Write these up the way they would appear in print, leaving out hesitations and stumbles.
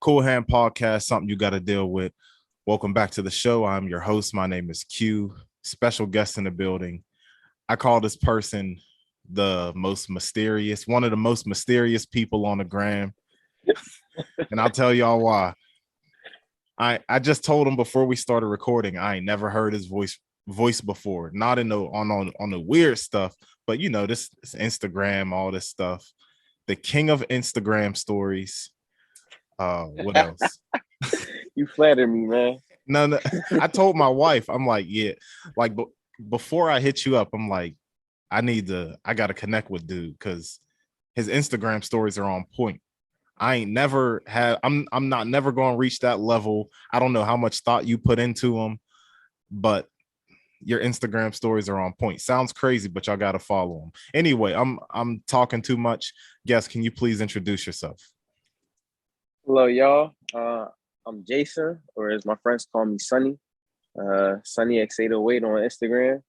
Cool Hand Podcast, something you got to deal with. Welcome back to the show. I'm your host. My name is Q. Special guest in the building. I call this person the most mysterious, one of the most mysterious people on the gram. And I'll tell y'all why. I just told him before we started recording, I ain't never heard his voice before. Not in the on the weird stuff, but this Instagram, all this stuff. The king of Instagram stories. What else? You flatter me, man. No, I told my wife, I'm like, yeah, like before I hit you up, I'm like, I gotta connect with dude because his Instagram stories are on point. I'm not never gonna reach that level. I don't know how much thought you put into them, but your Instagram stories are on point. Sounds crazy, but y'all gotta follow them. Anyway, I'm talking too much. Guess, can you please introduce yourself? Hello, y'all. I'm Jason, or as my friends call me, Sunny. Sunny X808 on Instagram,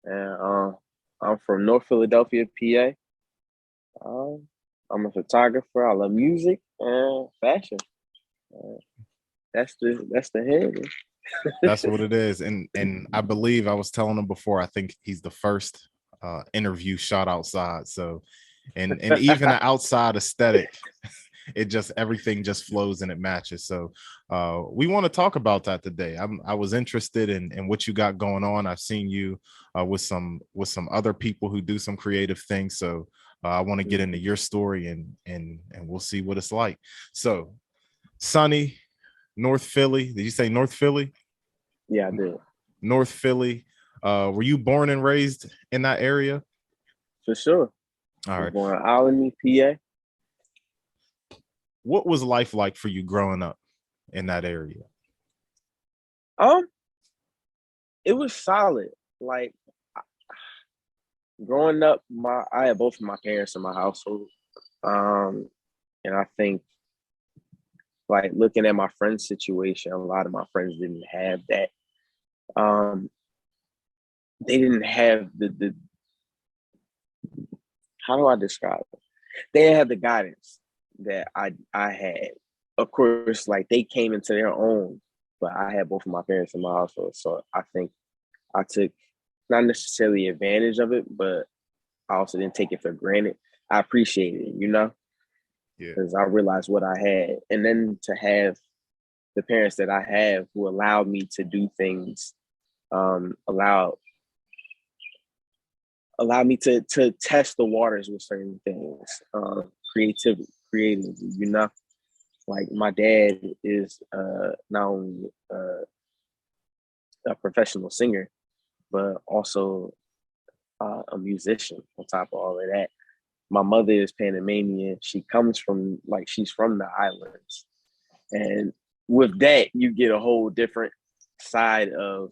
and I'm from North Philadelphia, PA. I'm a photographer. I love music and fashion. That's the head. That's what it is. And I believe I was telling him before, I think he's the first interview shot outside. So and even the outside aesthetic, everything just flows and it matches. So we want to talk about that today. I was interested in what you got going on. I've seen you with some other people who do some creative things. So I want to get into your story and we'll see what it's like. So Sunny, North Philly. Did you say North Philly? Yeah, I did. North Philly. Were you born and raised in that area? For sure. All right. Born in Alany, PA. What was life like for you growing up in that area? It was solid. Like growing up, I had both of my parents in my household. And I think like looking at my friend's situation, a lot of my friends didn't have that. They didn't have the how do I describe it? They didn't have the guidance that I had. Of course, like they came into their own, but I had both of my parents in my household. So I think I took not necessarily advantage of it, but I also didn't take it for granted. I appreciated it, because I realized what I had. And then to have the parents that I have who allowed me to do things, allowed me to test the waters with certain things, creativity, Like my dad is not only a professional singer, but also a musician on top of all of that. My mother is Panamanian. She's from the islands. And with that, you get a whole different side of,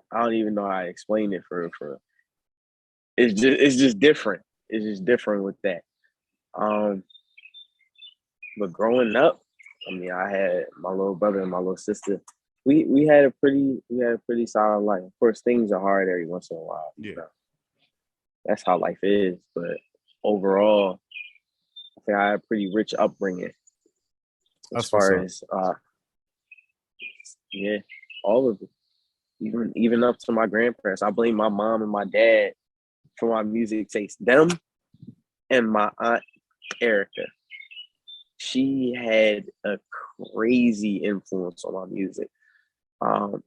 I don't even know how to explain it for it's just different. It's just different with that. But growing up, I mean, I had my little brother and my little sister. We had a pretty solid life. Of course, things are hard every once in a while. Yeah. That's how life is. But overall, I think I had a pretty rich upbringing. As far as all of it. Even up to my grandparents. I blame my mom and my dad for my music taste. Them and my aunt Erica. She had a crazy influence on my music. I'm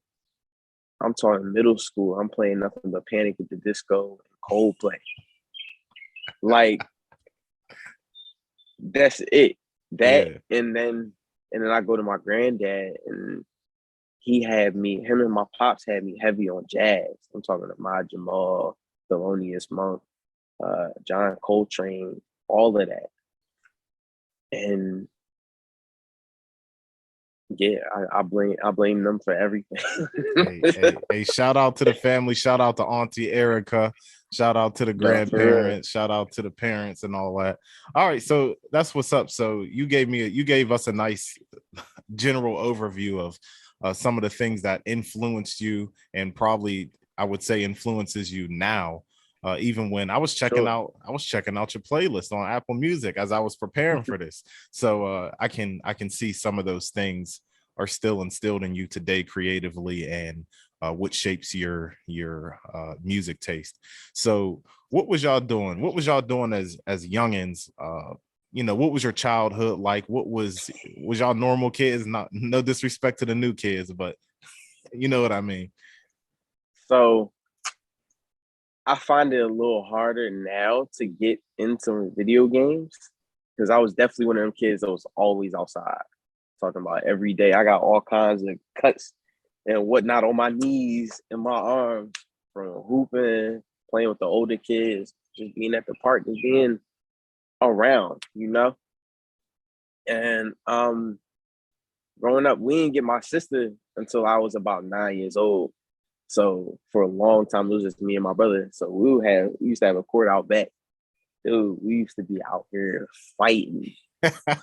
talking middle school. I'm playing nothing but Panic at the Disco and Coldplay. Like that's it. And then I go to my granddad, and him and my pops had me heavy on jazz. I'm talking to Ahmad Jamal, Thelonious Monk, John Coltrane, all of that. And yeah, I blame them for everything. hey, shout out to the family, shout out to Auntie Erica, shout out to the grandparents, shout out to the parents and all that. All right, so that's what's up. So you gave us a nice general overview of some of the things that influenced you and probably I would say influences you now. Even when Sure. I was checking out your playlist on Apple Music as I was preparing for this. So I can see some of those things are still instilled in you today creatively, and what shapes your music taste. So what was y'all doing? What was y'all doing as youngins? You know, what was your childhood like? Was y'all normal kids? Not no disrespect to the new kids, but you know what I mean. So I find it a little harder now to get into video games because I was definitely one of them kids that was always outside, talking about every day. I got all kinds of cuts and whatnot on my knees and my arms from hooping, playing with the older kids, just being at the park, just being around, you know? And growing up, we didn't get my sister until I was about 9 years old. So for a long time, it was just me and my brother. So we used to have a court out back. Dude, we used to be out here fighting,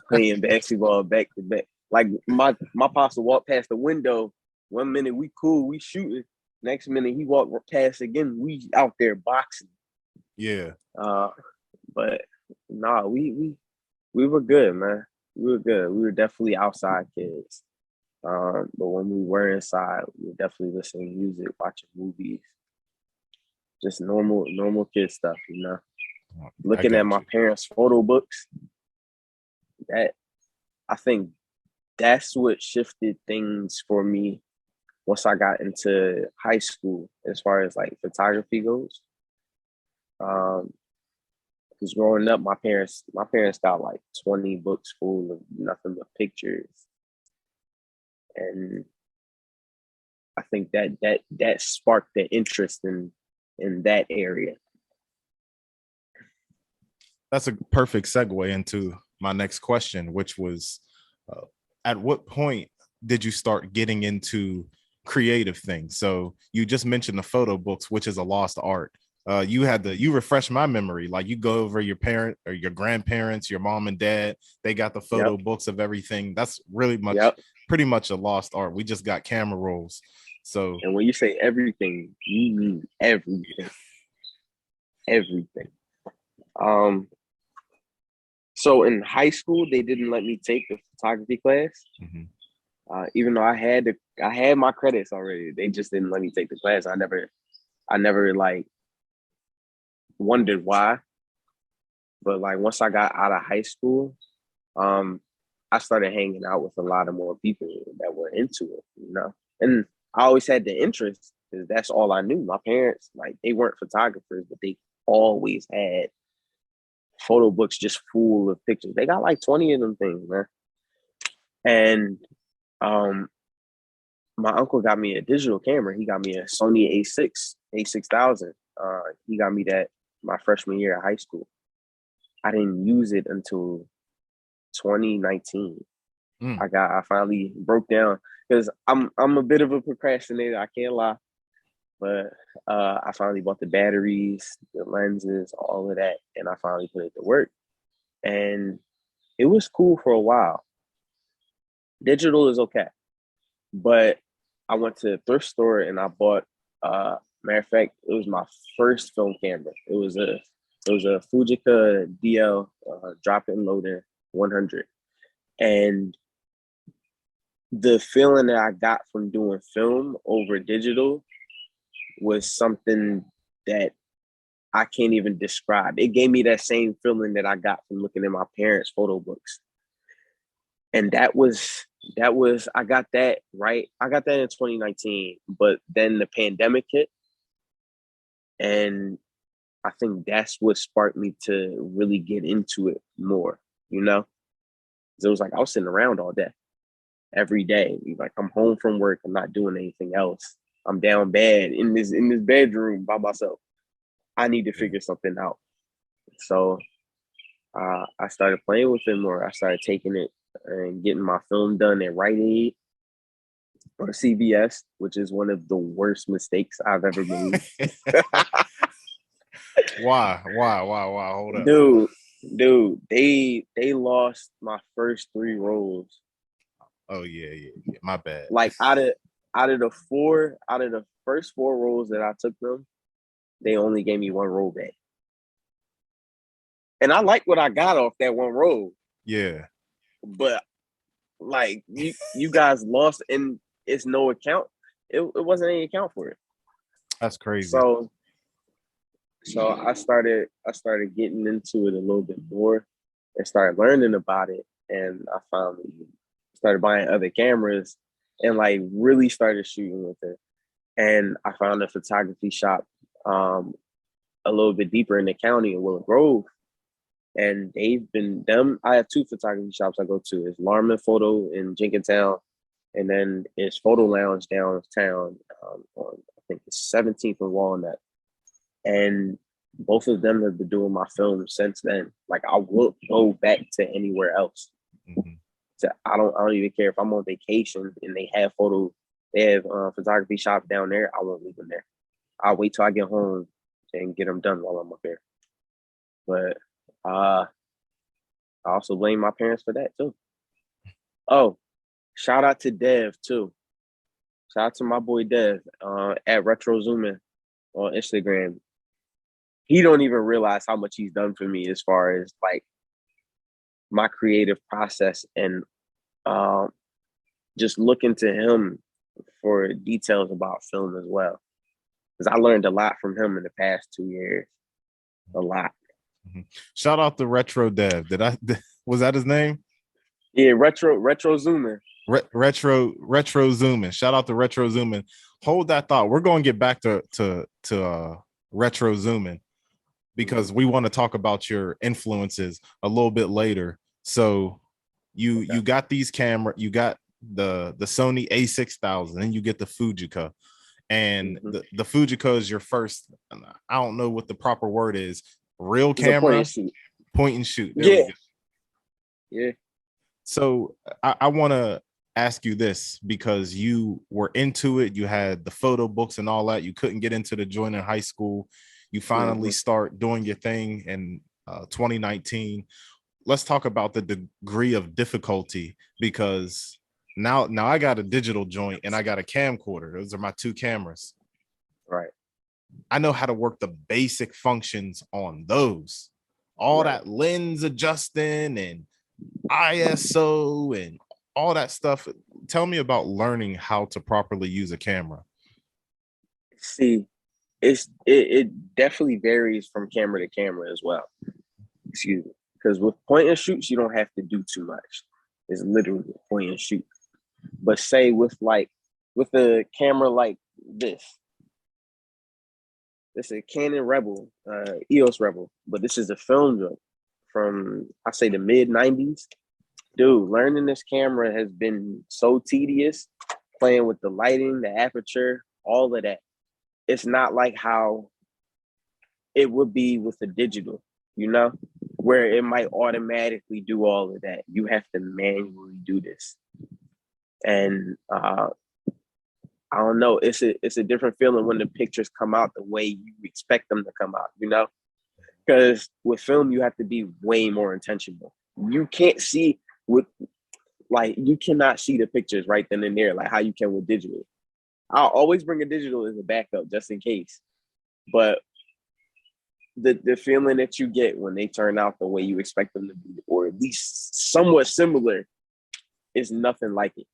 playing basketball back to back. Like my pops would walk past the window. 1 minute we cool, we shooting. Next minute he walked past again. We out there boxing. Yeah. Uh, but nah, we were good, man. We were good. We were definitely outside kids. But when we were inside, we were definitely listening to music, watching movies, just normal kid stuff, you know. I Looking at got my you. parents' photo books, that I think that's what shifted things for me once I got into high school, as far as like photography goes. Um, because growing up, my parents got like 20 books full of nothing but pictures, and I think that sparked the interest in that area. That's a perfect segue into my next question, which was, uh, at what point did you start getting into creative things? So you just mentioned the photo books, which is a lost art. You refresh my memory. Like you go over your parent or your grandparents, your mom and dad, they got the photo Yep, books of everything. That's really much, yep. pretty much a lost art. We just got camera rolls. So And when you say everything, you mean everything, everything. Um, so in high school, they didn't let me take the photography class, mhm. even though I had my credits already. They just didn't let me take the class. I never like wondered why. But like once I got out of high school, um, I started hanging out with a lot of more people that were into it, you know. And I always had the interest because that's all I knew. My parents, like, they weren't photographers, but they always had photo books just full of pictures. They got like 20 of them things, man. And um, my uncle got me a digital camera. He got me a Sony A6000. He got me that my freshman year of high school. I didn't use it until 2019. Mm. I finally broke down because I'm a bit of a procrastinator. I can't lie, but I finally bought the batteries, the lenses, all of that, and I finally put it to work. And it was cool for a while. Digital is okay, but I went to a thrift store and I bought. Matter of fact, it was my first film camera. It was a Fujica DL drop-in loader 100, and the feeling that I got from doing film over digital was something that I can't even describe. It gave me that same feeling that I got from looking at my parents' photo books. And that was I got that right. I got that in 2019, but then the pandemic hit, and I think that's what sparked me to really get into it more, you know? 'Cause it was like I was sitting around all day, every day. Like I'm home from work, I'm not doing anything else. I'm down bad in this bedroom by myself. I need to Yeah. figure something out. So I started playing with it more. I started taking it and getting my film done at Rite Aid or CVS, which is one of the worst mistakes I've ever made. Why? Hold up. Dude, they lost my first three roles. Oh yeah. My bad. Like out of the first four roles that I took them, they only gave me one roll back. And I like what I got off that one roll. Yeah. But like you guys lost and it's no account. It wasn't any account for it. That's crazy. So I started getting into it a little bit more and started learning about it. And I finally started buying other cameras and like really started shooting with it. And I found a photography shop a little bit deeper in the county in Willow Grove. And they've been them. I have two photography shops I go to. It's Larman Photo in Jenkintown, and then it's Photo Lounge downtown on I think it's 17th and Walnut. And both of them have been doing my film since then. Like I won't go back to anywhere else. Mm-hmm. So I don't even care if I'm on vacation and they have photography shop down there. I won't leave them there. I'll wait till I get home and get them done while I'm up there. But I also blame my parents for that too. Oh, shout out to Dev too. Shout out to my boy Dev at Retro Zooming on Instagram. He don't even realize how much he's done for me as far as like my creative process and just looking to him for details about film as well. Because I learned a lot from him in the past 2 years. A lot. Mm-hmm. Shout out to Retro Dev. Was that his name? Yeah, Retro Zooming. Retro Zooming. Shout out to Retro Zooming. Hold that thought. We're going to get back to Retro Zooming because we want to talk about your influences a little bit later. So you got these cameras, you got the Sony A6000, and you get the Fujica. And the Fujica is your first, I don't know what the proper word is, real camera, point and shoot. There we go. Yeah. So I want to ask you this because you were into it. You had the photo books and all that. You couldn't get into the joint in high school. You finally start doing your thing in 2019. Let's talk about the degree of difficulty because now I got a digital joint and I got a camcorder. Those are my two cameras. Right. I know how to work the basic functions on those. All that lens adjusting and ISO and all that stuff. Tell me about learning how to properly use a camera. See, it definitely varies from camera to camera as well. Excuse me. Because with point and shoots, you don't have to do too much. It's literally a point and shoot. But say with a camera like this. This is a Canon Rebel, EOS Rebel, but this is a film joint from I say the mid 90s. Dude, learning this camera has been so tedious, playing with the lighting, the aperture, all of that. It's not like how it would be with the digital, where it might automatically do all of that. You have to manually do this. And I don't know, it's a different feeling when the pictures come out the way you expect them to come out, Because with film, you have to be way more intentional. You can't see you cannot see the pictures right then and there, like how you can with digital. I'll always bring a digital as a backup just in case. But the feeling that you get when they turn out the way you expect them to be, or at least somewhat similar, is nothing like it.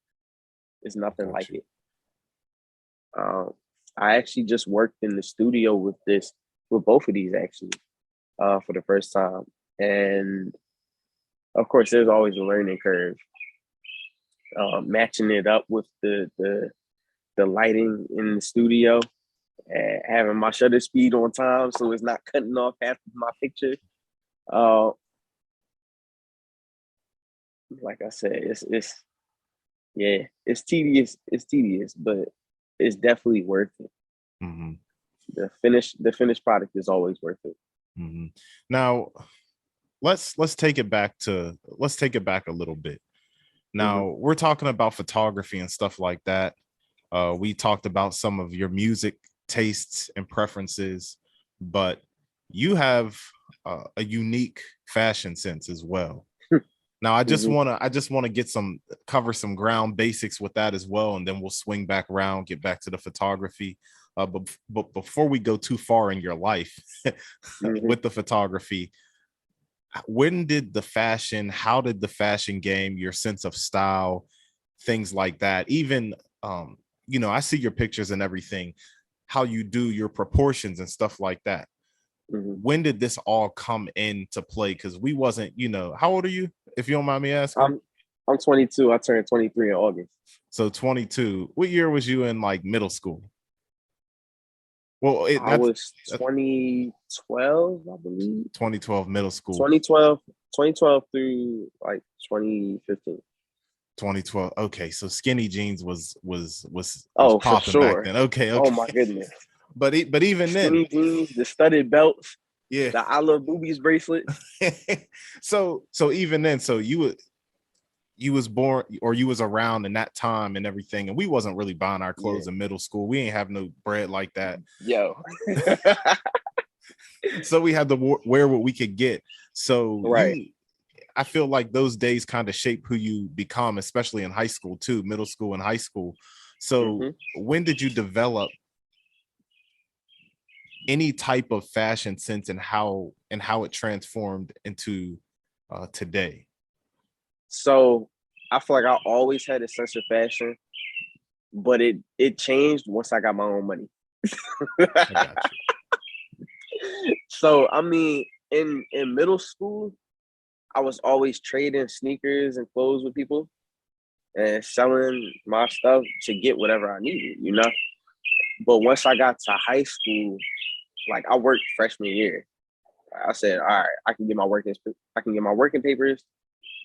It's nothing like it. I actually just worked in the studio with both of these actually, for the first time. And of course, there's always a learning curve. Matching it up with the lighting in the studio, and having my shutter speed on time so it's not cutting off half of my picture. Like I said, it's tedious. It's tedious, but it's definitely worth it. Mm-hmm. The finished product is always worth it. Mm-hmm. Now, let's take it back a little bit. Now we're talking about photography and stuff like that. We talked about some of your music tastes and preferences, but you have a unique fashion sense as well. Now, I just want to cover some ground basics with that as well, and then we'll swing back around, get back to the photography. But before we go too far in your life Mm-hmm. with the photography, how did the fashion game, your sense of style, things like that, even, I see your pictures and everything, how you do your proportions and stuff like that. Mm-hmm. When did this all come into play? Because we wasn't, how old are you, if you don't mind me asking? I'm 22. I turned 23 in August. So 22. What year was you in like middle school? Well, I was 2012, I believe. 2012 middle school. 2012, 2012 through like 2015. 2012. Okay, so skinny jeans was Oh, for popping back sure. then. Okay, Oh my okay. goodness. But even then, Skinny jeans, the studded belts, yeah. the I Love Boobies bracelets. So even then, so you was born, or you was around in that time and everything, and we wasn't really buying our Yeah. clothes in middle school. We ain't have no bread like that. Yo. So we had to wear what we could get. So Right. I feel like those days kind of shape who you become, especially in high school too, middle school and high school. So when did you develop any type of fashion sense, and how it transformed into today? So I feel like I always had a sense of fashion, but it changed once I got my own money. I got you. So I mean, in middle school, I was always trading sneakers and clothes with people and selling my stuff to get whatever I needed, you know. But once I got to high school, like I worked freshman year, I said, all right, I can get my working papers,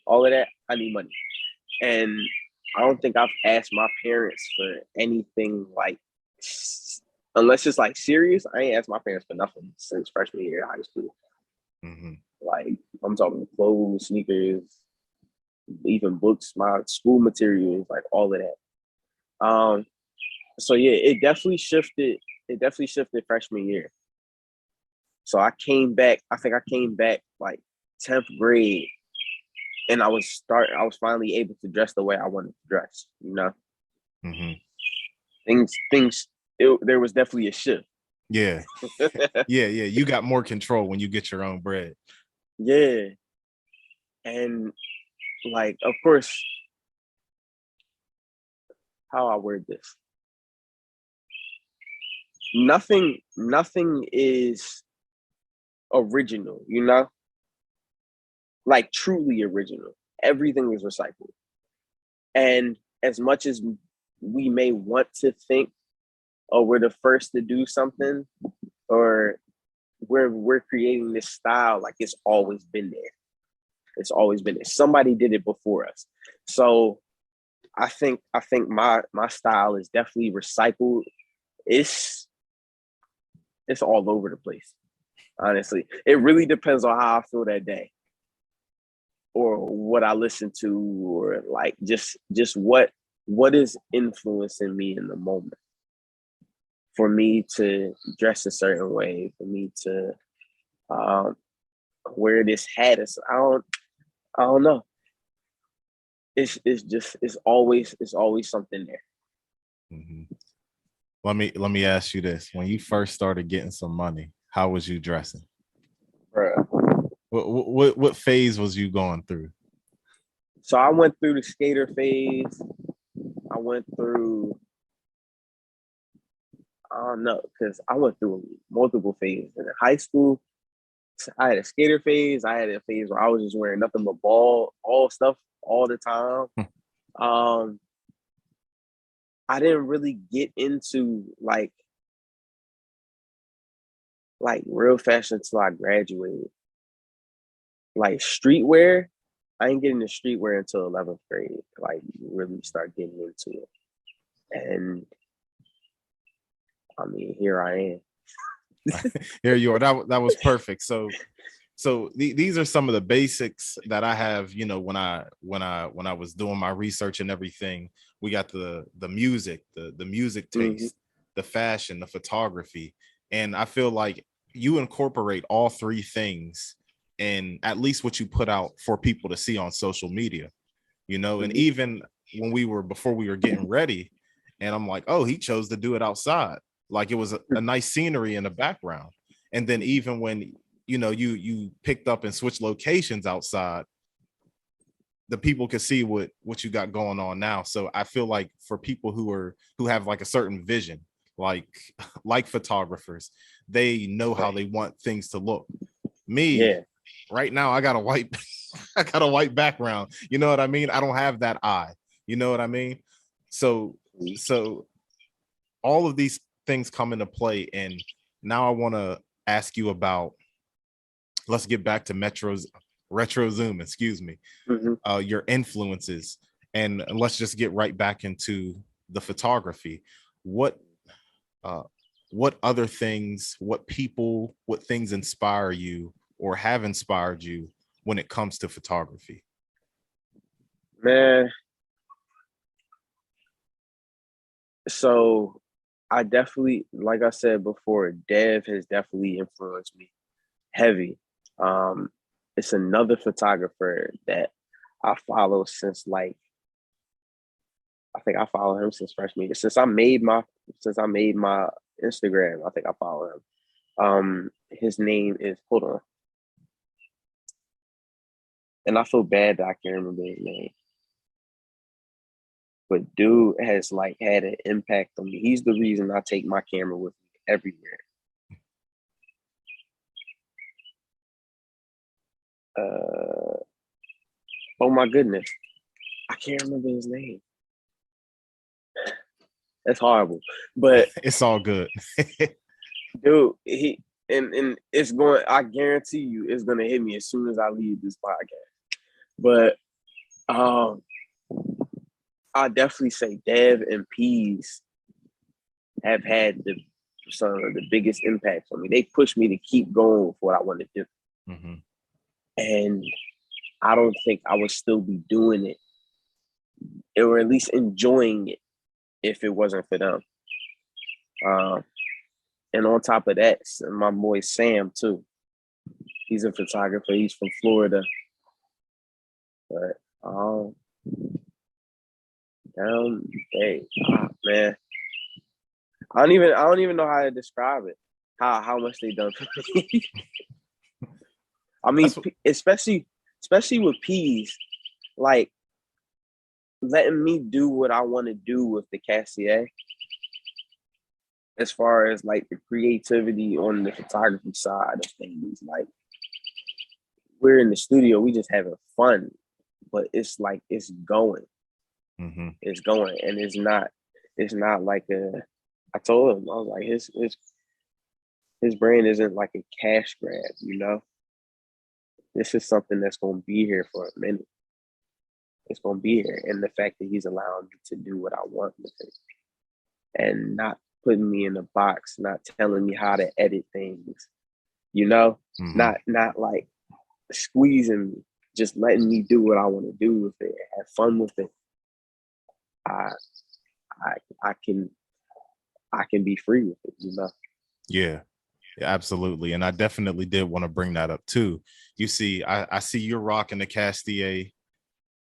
all of that. I need money, and I don't think I've asked my parents for anything like, unless it's like serious. I ain't asked my parents for nothing since freshman year of high school. Mm-hmm. Like I'm talking clothes, sneakers, even books, my school materials, like all of that. So yeah, it definitely shifted. It definitely shifted freshman year. So I think I came back like 10th grade, and I was finally able to dress the way I wanted to dress, you know. Mm-hmm. There was definitely a shift. Yeah. Yeah, you got more control when you get your own bread. Yeah. And like, of course, how I word this. Nothing is original, you know? Like truly original. Everything is recycled. And as much as we may want to think, oh, we're the first to do something, or we're creating this style, like it's always been there. It's always been there. Somebody did it before us. So I think my style is definitely recycled. It's all over the place. Honestly, it really depends on how I feel that day, or what I listen to, or like just what is influencing me in the moment for me to dress a certain way, for me to um, wear this hat. I don't know. It's always something there. Mm-hmm. Let me ask you this: when you first started getting some money, how was you dressing? Bruh. What phase was you going through? So I went through the skater phase. I went through, I don't know, because I went through multiple phases. In high school, I had a skater phase. I had a phase where I was just wearing nothing but all stuff all the time. Um, I didn't really get into like real fashion until I graduated. Like streetwear, I didn't get into streetwear until 11th grade. Like really start getting into it, and I mean, here I am. Here you are. That was perfect. So these are some of the basics that I have. When I was doing my research and everything, we got the music, the music taste, the fashion, the photography, and I feel like you incorporate all three things in at least what you put out for people to see on social media. And even when before we were getting ready, and I'm like, oh, he chose to do it outside. Like it was a nice scenery in the background. And then even when you picked up and switched locations outside, the people could see what you got going on now. So I feel like for people who have like a certain vision, like like photographers, they know how they want things to look. Me, Yeah. right now, I got a white I got a white background. You know what I mean? I don't have that eye. You know what I mean? So so all of these things come into play. And now I want to ask you about, let's get back to retro zoom, excuse me, Mm-hmm. your influences, and let's just get right back into the photography. What uh what other things, what people, what things inspire you or have inspired you when it comes to photography? Man, so I definitely, like I said before, Dev has definitely influenced me heavy. Um, it's another photographer that I follow since like I think I follow him since freshman year. Since I made my Instagram, I think I follow him. His name is, hold on, and I feel bad that I can't remember his name, but dude has like had an impact on me. He's the reason I take my camera with me everywhere. Uh, oh my goodness, I can't remember his name. That's horrible, but It's all good. dude, and it's going. I guarantee you, it's gonna hit me as soon as I leave this podcast. But um, I definitely say Dev and Peas have had some of the biggest impacts on me. They pushed me to keep going with what I want to do, Mm-hmm. and I don't think I would still be doing it, or at least enjoying it, if it wasn't for them. Um, and on top of that, my boy Sam too. He's a photographer. He's from Florida, but hey, man, I don't even know how to describe it. How much they done for me. I mean, That's especially with Peas, like letting me do what I want to do with the Cassier, as far as like the creativity on the photography side of things. Like we're in the studio, we just having fun, but it's like mm-hmm. it's going, and it's not like a. I told him I was like his brain isn't like a cash grab, you know. This is something that's gonna be here for a minute. It's gonna be here, and the fact that he's allowing me to do what I want with it, and not putting me in a box, not telling me how to edit things, you know, Mm-hmm. not like squeezing me, just letting me do what I want to do with it, have fun with it. I I I can be free with it, you know. Yeah. Yeah, absolutely. And I definitely did want to bring that up too. You see, I see you're rocking the Castier.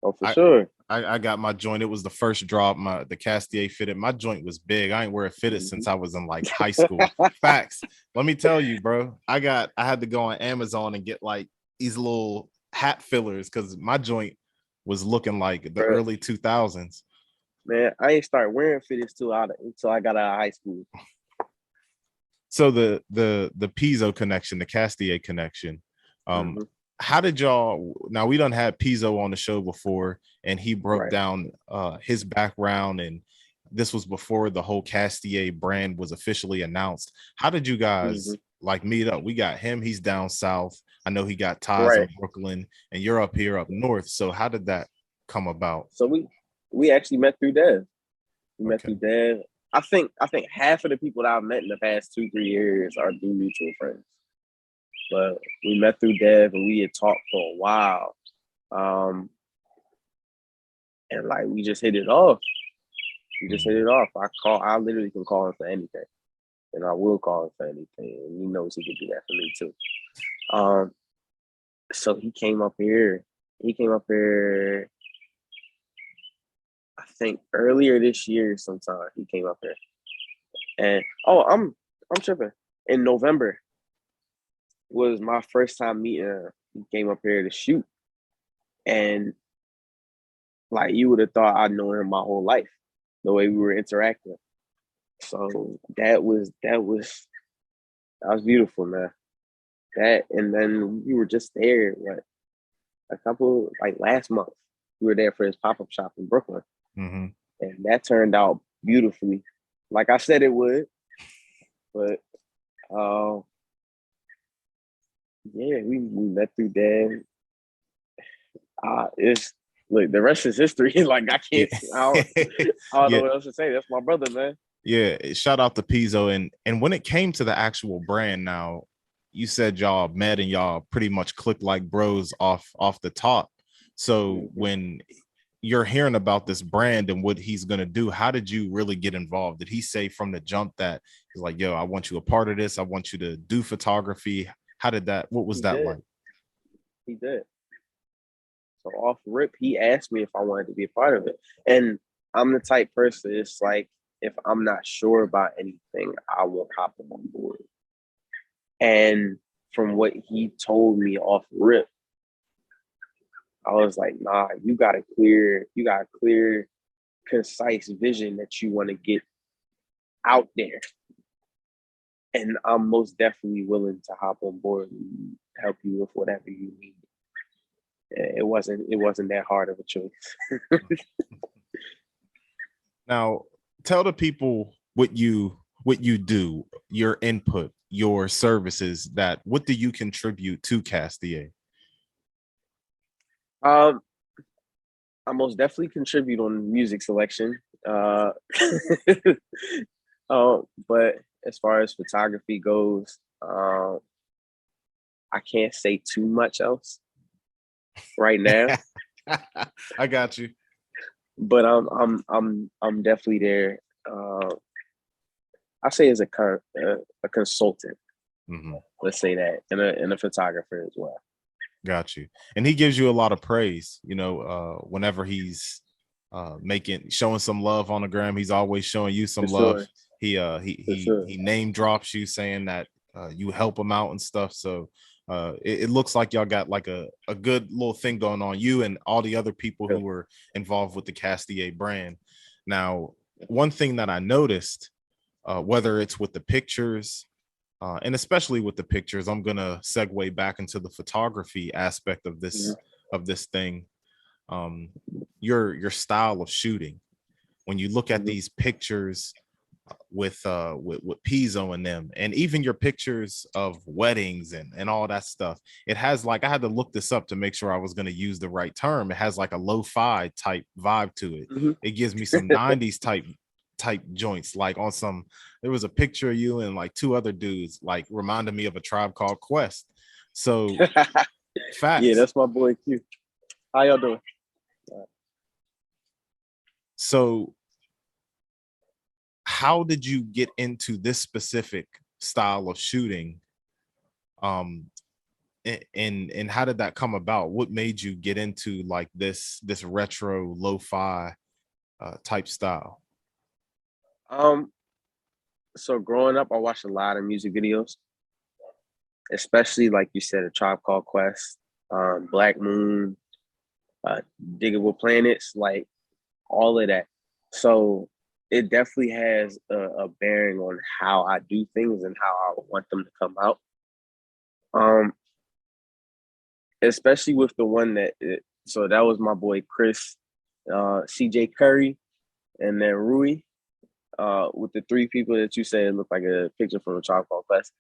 Oh, for I, sure. I got my joint. It was the first drop. The Castier fitted. My joint was big. I ain't wear it fitted Mm-hmm. since I was in like high school. Facts. Let me tell you, bro. I had to go on Amazon and get like these little hat fillers because my joint was looking like the Bro, early 2000s. man, I ain't start wearing fitteds until I got out of high school. So the Pizzo connection, the Castier connection. Um, Mm-hmm. how did y'all? Now we done had Pizzo on the show before, and he broke Right. down his background, and this was before the whole Castier brand was officially announced. How did you Mm-hmm. guys like meet up? We got him; he's down south. I know he got ties in Right. Brooklyn, and you're up here up north. So how did that come about? So we actually met through Dev. We met Okay. through Dev. I think half of the people that I've met in the past 2-3 years are through mutual friends. But we met through Dev and we had talked for a while. And like we just hit it off. We just hit it off. I literally can call him for anything. And I will call him for anything. And he knows he can do that for me too. So he came up here. He came up here, I think earlier this year sometime. He came up here. And I'm tripping. In November was my first time meeting her. He came up here to shoot, and like you would have thought I'd known him my whole life, the way we were interacting. So that was beautiful, man. That, and then we were just there, what, a couple, like last month. We were there for his pop-up shop in Brooklyn. Mm-hmm. And that turned out beautifully. Like I said it would. But yeah, we met through that. It's look, the rest is history. Like I Yeah. can't I don't know Yeah. what else to say. That's my brother, man. Yeah. Shout out to Pizzo. And when it came to the actual brand now, you said y'all met and y'all pretty much clicked like bros off the top. So Mm-hmm. when you're hearing about this brand and what he's going to do, how did you really get involved? Did he say from the jump that he's like, yo, I want you a part of this, I want you to do photography? What was He that did. like? He did. So off rip, he asked me if I wanted to be a part of it. And I'm the type person, it's like if I'm not sure about anything, I won't hop on board. And from what he told me off rip, I was like, nah, you got a clear, concise vision that you want to get out there. And I'm most definitely willing to hop on board and help you with whatever you need. It wasn't that hard of a choice. Now, tell the people what you do, your input, your services. That what do you contribute to Castier? Um, I most definitely contribute on music selection. But as far as photography goes, I can't say too much else right now. I got you. But I'm definitely there. Uh, I say as a consultant. Mm-hmm. Let's say that, and a photographer as well. Got you. And he gives you a lot of praise, whenever he's showing some love on the gram, he's always showing you For some love. sure, for sure. He name drops you, saying that you help him out and stuff. So it looks like y'all got like a good little thing going on, you and all the other people Yeah. who were involved with the Castier brand. Now, one thing that I noticed, whether it's with the pictures, and especially with the pictures, I'm gonna segue back into the photography aspect of Mhm. this thing. Your style of shooting. When you look at Mhm. these pictures with Pizzo in them, and even your pictures of weddings and all that stuff, it has like, I had to look this up to make sure I was going to use the right term. It has like a lo-fi type vibe to it. Mhm. It gives me some 90s type joints. Like on some, there was a picture of you and like two other dudes, like reminded me of A Tribe Called Quest. So Yeah, facts. that's my boy Q. How y'all doing? So how did you get into this specific style of shooting? Um, and how did that come about? What made you get into like this retro lo-fi type style? Um, so growing up, I watched a lot of music videos, especially like you said, A Tribe Called Quest, Black Moon, uh, Diggable Planets, like all of that. So it definitely has a bearing on how I do things and how I want them to come out. Um, Especially with the one so that was my boy Chris, CJ Curry, and then Rui. With the three people that you said looked like a picture from a Tribe Called Quest.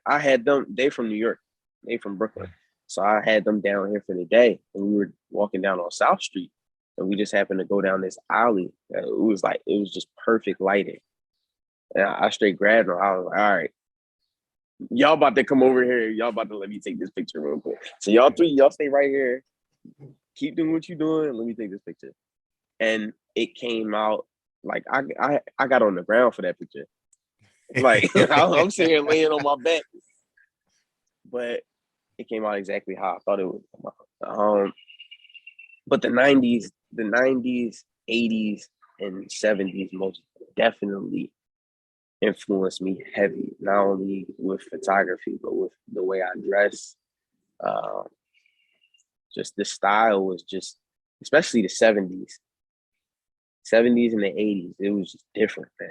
I had them, they from New York, they from Brooklyn. So I had them down here for the day, and we were walking down on South Street, and we just happened to go down this alley. It was just perfect lighting. And I straight grabbed them. I was like, all right, y'all about to come over here. Y'all about to let me take this picture real quick. So y'all three, y'all stay right here. Keep doing what you're doing. Let me take this picture. And it came out like I got on the ground for that picture. Like I'm sitting here laying on my back, but it came out exactly how I thought it would come out. But the '90s, '80s, and '70s most definitely influenced me heavy, not only with photography, but with the way I dress. Uh, just the style was just, especially the 70s and the 80s, it was just different, man.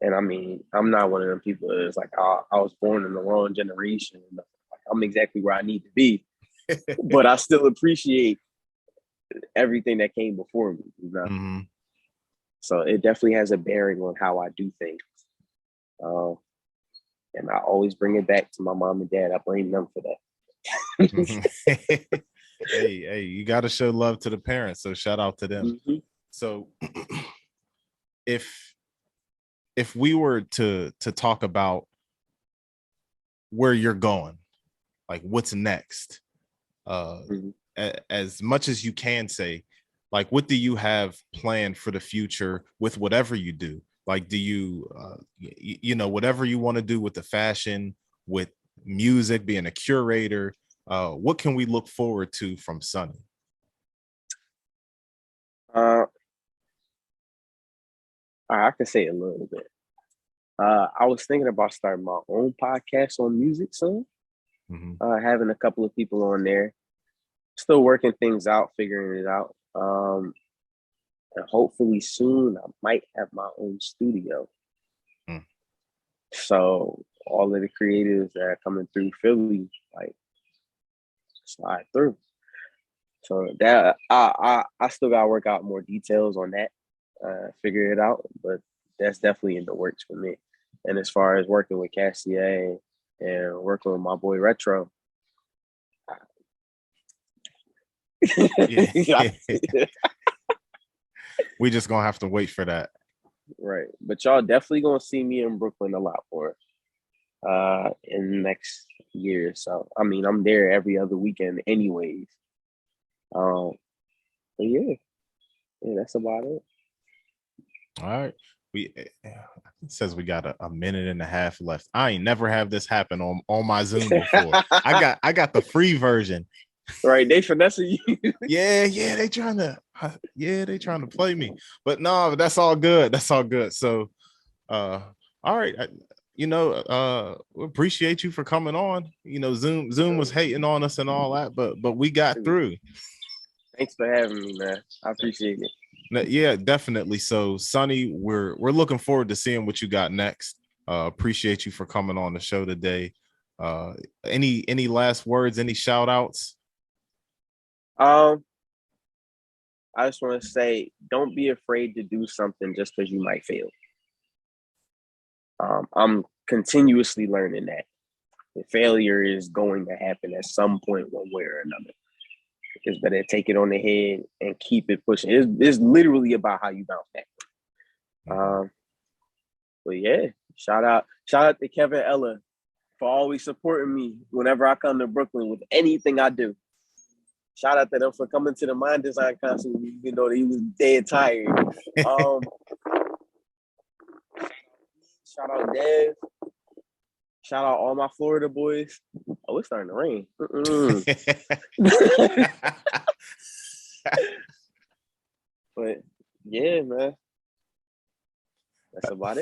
And I mean, I'm not one of them people that's like, oh, I was born in the wrong generation. Like, I'm exactly where I need to be, but I still appreciate everything that came before me, you know? Mm-hmm. So it definitely has a bearing on how I do things. And I always bring it back to my mom and dad. I blame them for that. Hey, you got to show love to the parents. So shout out to them. Mm-hmm. So if we were to talk about where you're going, like what's next, Mm-hmm. as much as you can say, like what do you have planned for the future with whatever you do? Like, do you whatever you want to do with the fashion, with music, being a curator, what can we look forward to from Sonny? I can say a little bit. I was thinking about starting my own podcast on music soon. Mm-hmm. Having a couple of people on there, still working things out, figuring it out. And hopefully soon I might have my own studio. Mm. So all of the creatives that are coming through Philly, like, slide through. So that I still gotta work out more details on that, figure it out, but that's definitely in the works for me. And as far as working with Cassier and working with my boy Retro, Yeah. We just gonna have to wait for that. Right. But y'all definitely gonna see me in Brooklyn a lot more in the next year or so. I mean, I'm there every other weekend anyways. But yeah, that's about it. All right. It says we got a minute and a half left. I ain't never have this happen on my Zoom before. I got the free version. Right, they finessing you. yeah, they trying to play me. But no, that's all good. That's all good. So all right. We appreciate you for coming on. Zoom was hating on us and all that, but we got through. Thanks for having me, man. I appreciate it. Yeah, definitely. So, Sonny, we're looking forward to seeing what you got next. Appreciate you for coming on the show today. Any last words? Any shout outs? I just want to say, don't be afraid to do something just because you might fail. I'm continuously learning that the failure is going to happen at some point, one way or another. It's better take it on the head and keep it pushing. It's literally about how you bounce back. But yeah, shout out to Kevin Eller for always supporting me whenever I come to Brooklyn with anything I do. Shout out to them for coming to the Mind Design concert, even though he was dead tired. Shout out Dev. Shout out all my Florida boys. Oh, it's starting to rain. But yeah, man. That's about it.